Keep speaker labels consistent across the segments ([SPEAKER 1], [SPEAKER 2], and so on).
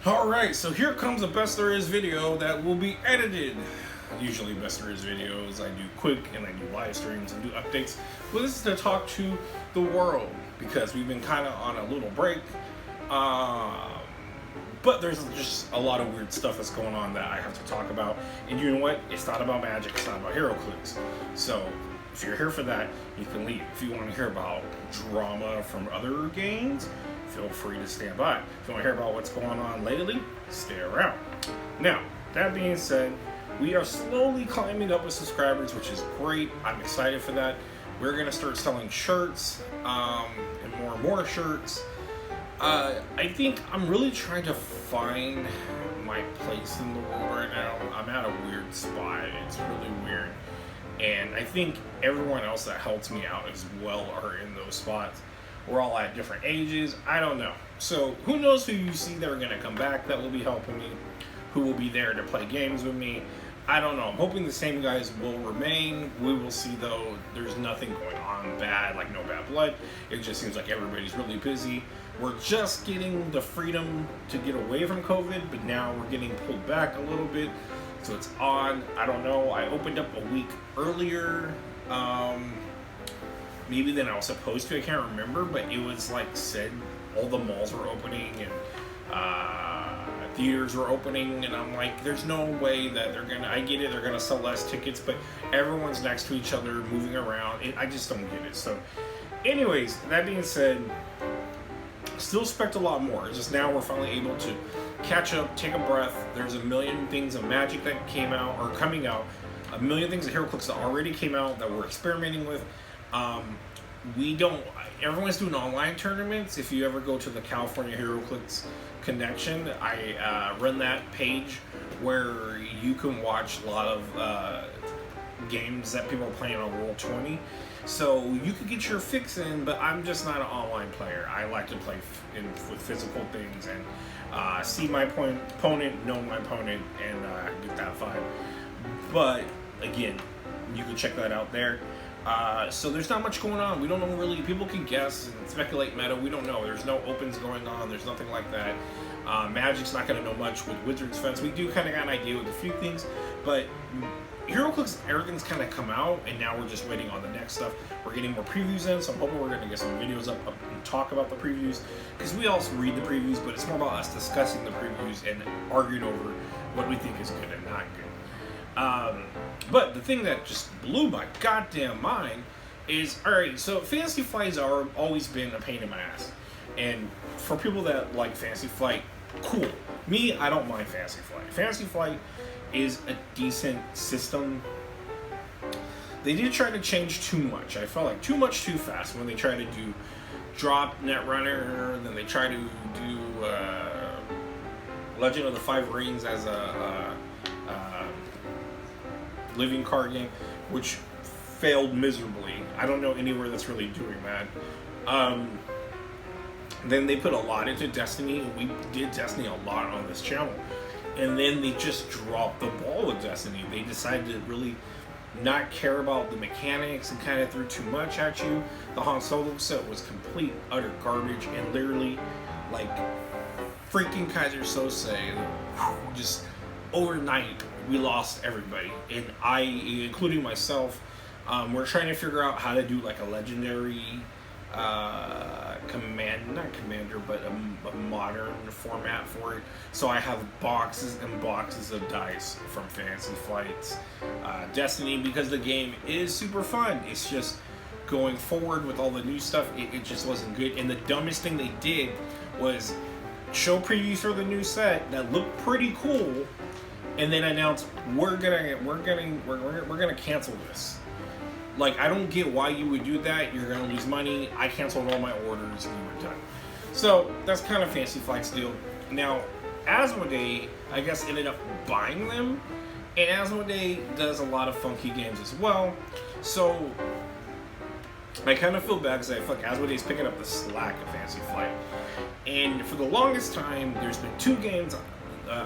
[SPEAKER 1] Alright, so here comes a best there is video that will be edited. Usually best there is videos I do quick and I do live streams and do updates. But this is to talk to the world because we've been kind of on a little break. But there's just a lot of weird stuff that's going on that I have to talk about. And you know what? It's not about Magic, it's not about HeroClix. So if you're here for that, you can leave. If you want to hear about drama from other games, feel free to stand by. If you want to hear about what's going on lately, stay around. Now, that being said, we are slowly climbing up with subscribers, which is great. I'm excited for that. We're going to start selling shirts and more shirts. I think I'm really trying to find my place in the world right now. I'm at a weird spot. It's really weird. And I think everyone else that helps me out as well are in those spots. We're all at different ages. I don't know. So who knows who you see that are going to come back that will be helping me, who will be there to play games with me. I don't know. I'm hoping the same guys will remain. We will see, though. There's nothing going on bad, like no bad blood. It just seems like everybody's really busy. We're just getting the freedom to get away from COVID, but now we're getting pulled back a little bit. So it's odd. I don't know. I opened up a week earlier. Maybe than I was supposed to. I can't remember, but it was like said all the malls were opening and theaters were opening, and I'm like, there's no way that they're gonna. I get it, they're gonna sell less tickets, but everyone's next to each other, moving around. I just don't get it. So, anyways, that being said, still expect a lot more. It's just now we're finally able to catch up, take a breath. There's a million things of Magic that came out or coming out, a million things of HeroClix that already came out that we're experimenting with. Everyone's doing online tournaments. If you ever go to the California HeroClix Connection, I run that page where you can watch a lot of games that people are playing on Roll20. So you could get your fix in, but I'm just not an online player. I like to play with physical things and see my opponent, know my opponent, and get that vibe. But again, you can check that out there. So there's not much going on. We don't know really. People can guess and speculate meta. We don't know. There's no opens going on. There's nothing like that. Magic's not going to know much with Wizards fans. We do kind of got an idea with a few things, but HeroClix, everything's kind of come out, and now we're just waiting on the next stuff. We're getting more previews in, so I'm hoping we're going to get some videos up and talk about the previews, because we also read the previews, but it's more about us discussing the previews and arguing over what we think is good and not good. But the thing that just blew my goddamn mind is, alright, so Fantasy Flight's always been a pain in my ass. And for people that like Fantasy Flight, cool. Me, I don't mind Fantasy Flight. Fantasy Flight is a decent system. They did try to change too much. I felt like too much too fast when they tried to do drop Netrunner, then they tried to do Legend of the Five Rings as a living card game, which failed miserably. I don't know anywhere that's really doing that. Then they put a lot into Destiny, and we did Destiny a lot on this channel. And then they just dropped the ball with Destiny. They decided to really not care about the mechanics and kind of threw too much at you. The Han Solo set was complete, utter garbage, and literally, like, freaking Kaiser Sose, just overnight, we lost everybody, and I, including myself, we're trying to figure out how to do like a legendary not commander, but a modern format for it. So I have boxes and boxes of dice from Fantasy Flight's Destiny, because the game is super fun. It's just going forward with all the new stuff, it just wasn't good. And the dumbest thing they did was show previews for the new set that looked pretty cool, and then announce we're gonna cancel this. Like, I don't get why you would do that. You're gonna lose money. I canceled all my orders and we were done. So that's kind of Fantasy Flight's deal. Now, Asmodee, I guess, ended up buying them, and Asmodee does a lot of funky games as well. So I kind of feel bad because I feel like Asmodee's picking up the slack of Fantasy Flight. And for the longest time, there's been two games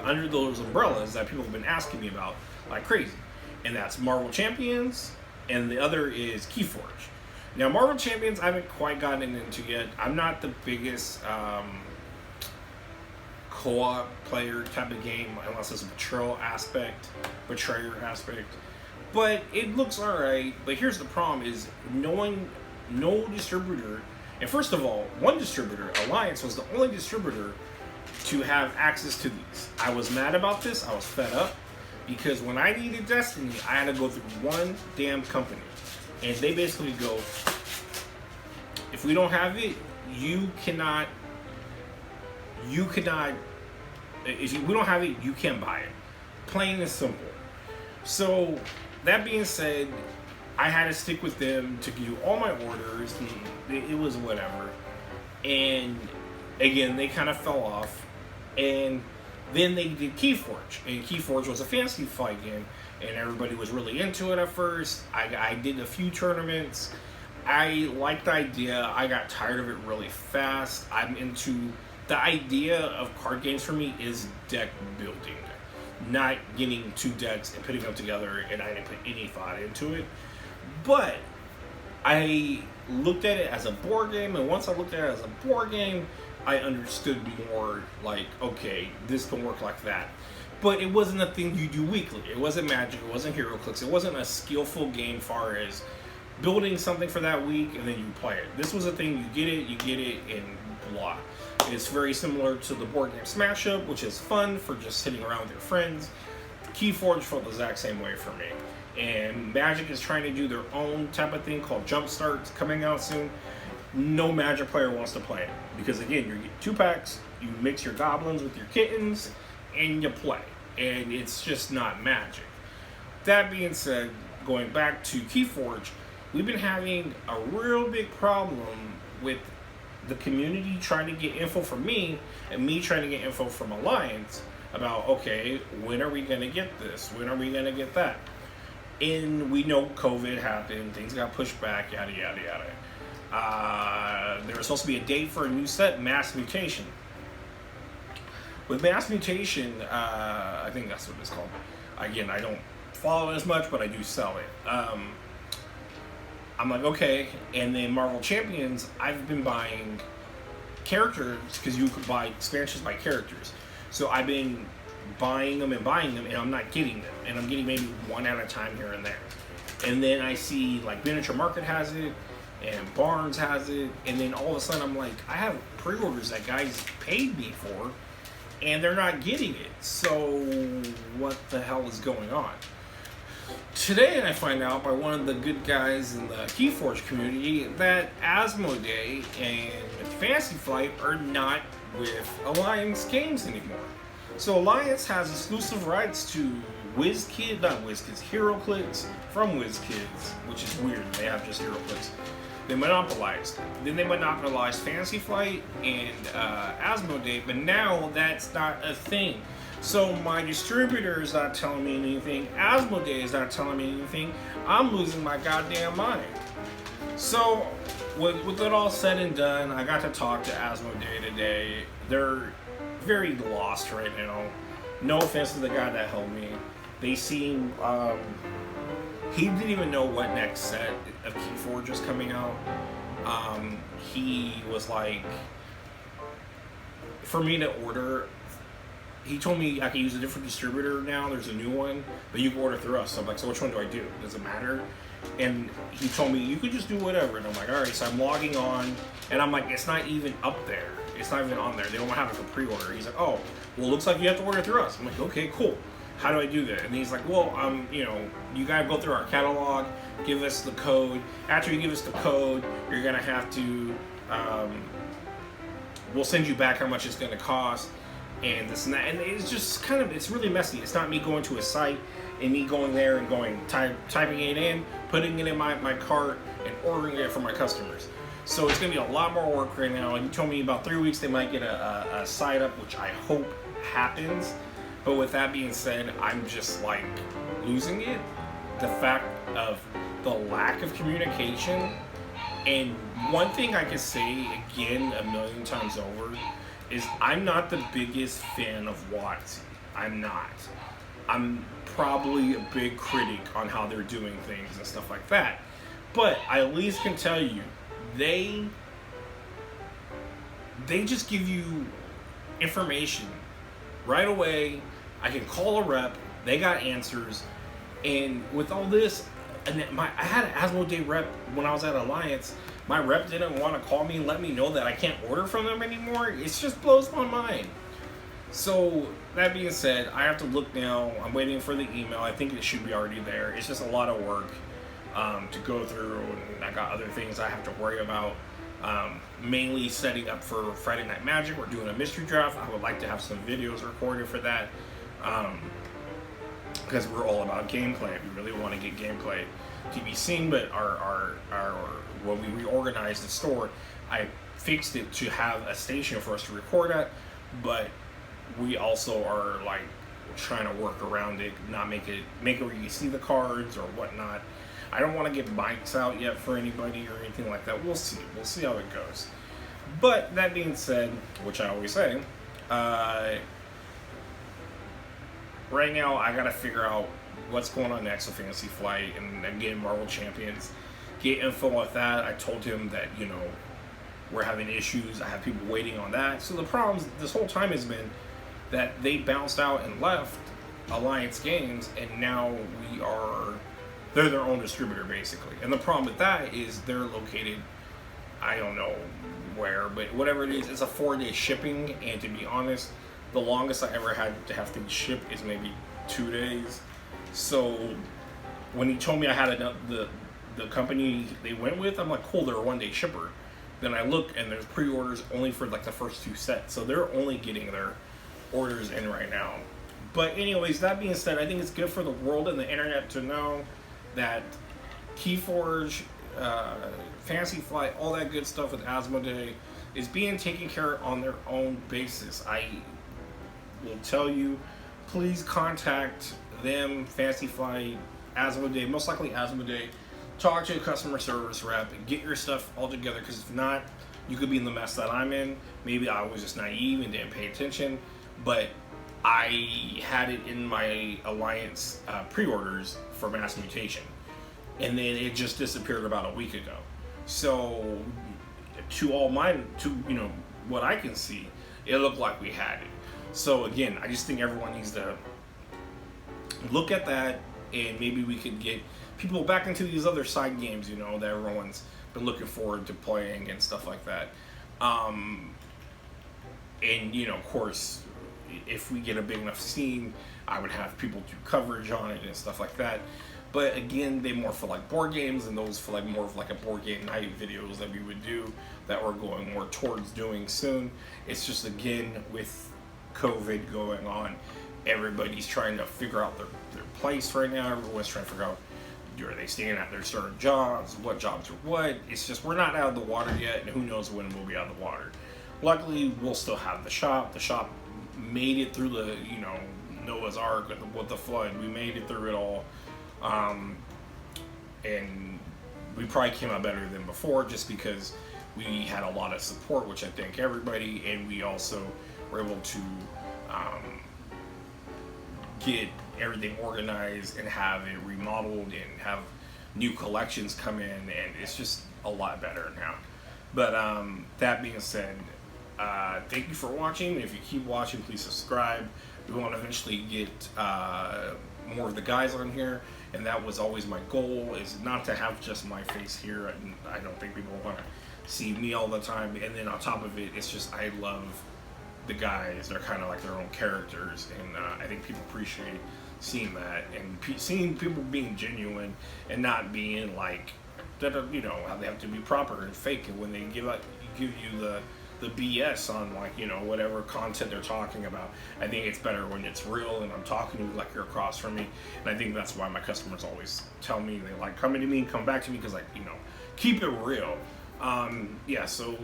[SPEAKER 1] under those umbrellas that people have been asking me about like crazy, and that's Marvel Champions, and the other is Keyforge. Now, Marvel Champions I haven't quite gotten into yet. I'm not the biggest co-op player type of game unless it's a betrayer aspect. But it looks alright. But here's the problem: is no distributor. And first of all, one distributor, Alliance, was the only distributor to have access to these. I was mad about this. I was fed up because when I needed Destiny, I had to go through one damn company, and they basically go, if we don't have it, we don't have it, you can't buy it. Plain and simple. So that being said, I had to stick with them to do all my orders. It was whatever. And again, they kind of fell off. And then they did Keyforge. And Keyforge was a fantasy fight game. And everybody was really into it at first. I did a few tournaments. I liked the idea. I got tired of it really fast. The idea of card games for me is deck building. Not getting 2 decks and putting them together, and I didn't put any thought into it. But I looked at it as a board game, and once I looked at it as a board game, I understood more, like, okay, this can work like that. But it wasn't a thing you do weekly. It wasn't Magic, it wasn't HeroClix, it wasn't a skillful game far as building something for that week and then you play it. This was a thing, you get it, and blah. It's very similar to the board game Smash Up, which is fun for just sitting around with your friends. Keyforge felt the exact same way for me. And Magic is trying to do their own type of thing called Jumpstart. It's coming out soon. No Magic player wants to play it. Because again, you get 2 packs, you mix your goblins with your kittens, and you play. And it's just not Magic. That being said, going back to Keyforge, we've been having a real big problem with the community trying to get info from me and me trying to get info from Alliance about, okay, when are we going to get this? When are we going to get that? And we know COVID happened, things got pushed back, yada, yada, yada. There was supposed to be a date for a new set, Mass Mutation. With Mass Mutation, I think that's what it's called. Again, I don't follow it as much, but I do sell it. I'm like, okay. And then Marvel Champions, I've been buying characters because you could buy expansions by characters. So I've been buying them, and I'm not getting them. And I'm getting maybe one at a time here and there. And then I see like Miniature Market has it, and Barnes has it. And then all of a sudden I'm like, I have pre-orders that guys paid me for, and they're not getting it. So what the hell is going on? Today I find out by one of the good guys in the Keyforge community that Asmodee and Fantasy Flight are not with Alliance games anymore. So Alliance has exclusive rights to HeroClix from WizKids, which is weird. They have just HeroClix. They monopolized. Then they monopolized Fantasy Flight and Asmodee, but now that's not a thing. So my distributor is not telling me anything. Asmodee is not telling me anything. I'm losing my goddamn mind. So with it all said and done, I got to talk to Asmodee today. They're very lost right now. No offense to the guy that helped me. They seem he didn't even know what next set of Keyforge was coming out. He was like, for me to order, he told me I can use a different distributor now. There's a new one, but you can order through us. So I'm like, so which one do I do? Does it matter? And he told me you could just do whatever. And I'm like, all right. So I'm logging on, and I'm like, it's not even up there. It's not even on there. They don't have it for pre-order. He's like, oh, well, it looks like you have to order through us. I'm like, okay, cool. How do I do that? And he's like, well, you gotta go through our catalog, give us the code. After you give us the code, you're gonna have to, we'll send you back how much it's gonna cost, and this and that. And it's just kind of, it's really messy. It's not me going to a site and me going there and typing it in, putting it in my cart, and ordering it for my customers. So it's gonna be a lot more work right now. And he told me about 3 weeks they might get a site up, which I hope happens. But with that being said, I'm just like losing it. The fact of the lack of communication. And one thing I can say again 1,000,000 times over is I'm not the biggest fan of WotC. I'm not. I'm probably a big critic on how they're doing things and stuff like that. But I at least can tell you, they just give you information right away. I can call a rep. They got answers. And with all this, I had an Asmodee rep when I was at Alliance. My rep didn't want to call me and let me know that I can't order from them anymore. It just blows my mind. So, that being said, I have to look now. I'm waiting for the email. I think it should be already there. It's just a lot of work to go through, and I got other things I have to worry about. Mainly setting up for Friday Night Magic. We're doing a mystery draft. I would like to have some videos recorded for that. Because we're all about gameplay. We really want to get gameplay to be seen, but our when we reorganized the store, I fixed it to have a station for us to record at, but we also are like trying to work around it, not make it where you see the cards or whatnot. I don't want to get mics out yet for anybody or anything like that. We'll see how it goes. But that being said, which I always say, right now I gotta figure out what's going on next with Fantasy Flight and getting Marvel Champions. Get info with that. I told him that, we're having issues. I have people waiting on that. So the problems this whole time has been that they bounced out and left Alliance Games, and now they're their own distributor basically. And the problem with that is they're located, I don't know where, but whatever it is, it's a 4-day shipping, and to be honest, the longest I ever had to have things shipped is maybe 2 days. So when he told me I had the company they went with, I'm like, cool, they're a 1-day shipper. Then I look and there's pre-orders only for like the first 2 sets, so they're only getting their orders in right now. But anyways, that being said, I think it's good for the world and the internet to know that Keyforge, Fantasy Flight, all that good stuff with Asmodee is being taken care of on their own basis. I will tell you, please contact them, Fantasy Flight, Asmodee, most likely Asmodee. Talk to a customer service rep and get your stuff all together, because if not, you could be in the mess that I'm in. Maybe I was just naive and didn't pay attention, but I had it in my Alliance pre-orders for Mass Mutation, and then it just disappeared about a week ago. So to what I can see, it looked like we had it. So again, I just think everyone needs to look at that, and maybe we could get people back into these other side games, that everyone's been looking forward to playing and stuff like that. And of course, if we get a big enough scene, I would have people do coverage on it and stuff like that. But again, they more for like board games, and those for like more of like a board game night videos that we would do, that we're going more towards doing soon. It's just, again, with COVID going on, everybody's trying to figure out their place right now. Everyone's trying to figure out, are they staying at their certain jobs? What jobs are what? It's just, we're not out of the water yet, and who knows when we'll be out of the water. Luckily, we'll still have the shop. The shop made it through the, Noah's Ark with the flood. We made it through it all. And we probably came out better than before, just because we had a lot of support, which I thank everybody, and we also were able to get everything organized and have it remodeled and have new collections come in, and it's just a lot better now. But that being said, thank you for watching. If you keep watching, please subscribe. We want to eventually get more of the guys on here, and that was always my goal, is not to have just my face here. I don't think people want to see me all the time. And then on top of it, it's just, I love the guys. They're kind of like their own characters, and I think people appreciate seeing that, and seeing people being genuine and not being like, how they have to be proper and fake, and when they give you the BS on, like, whatever content they're talking about. I think it's better when it's real and I'm talking to you like you're across from me, and I think that's why my customers always tell me they like coming to me and come back to me, because, like, keep it real. So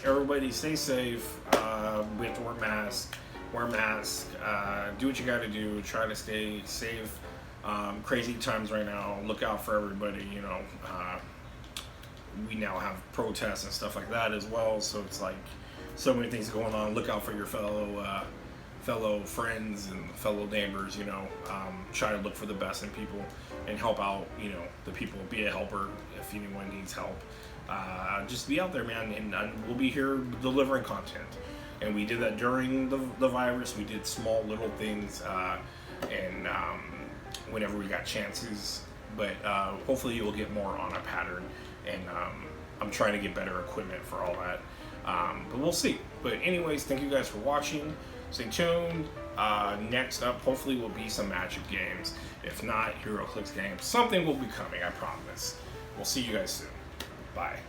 [SPEAKER 1] everybody stay safe. We have to wear masks, do what you gotta do, try to stay safe. Crazy times right now, look out for everybody. We now have protests and stuff like that as well, so it's like so many things going on. Look out for your fellow friends and fellow neighbors. Try to look for the best in people and help out the people. Be a helper if anyone needs help. Just be out there, man, and we'll be here delivering content. and we did that during the virus. We did small little things, and whenever we got chances. But hopefully you'll get more on a pattern, and I'm trying to get better equipment for all that. But we'll see. But anyways, thank you guys for watching. Stay tuned. Next up, hopefully, will be some Magic games. If not, HeroClix games. Something will be coming, I promise. We'll see you guys soon. Bye.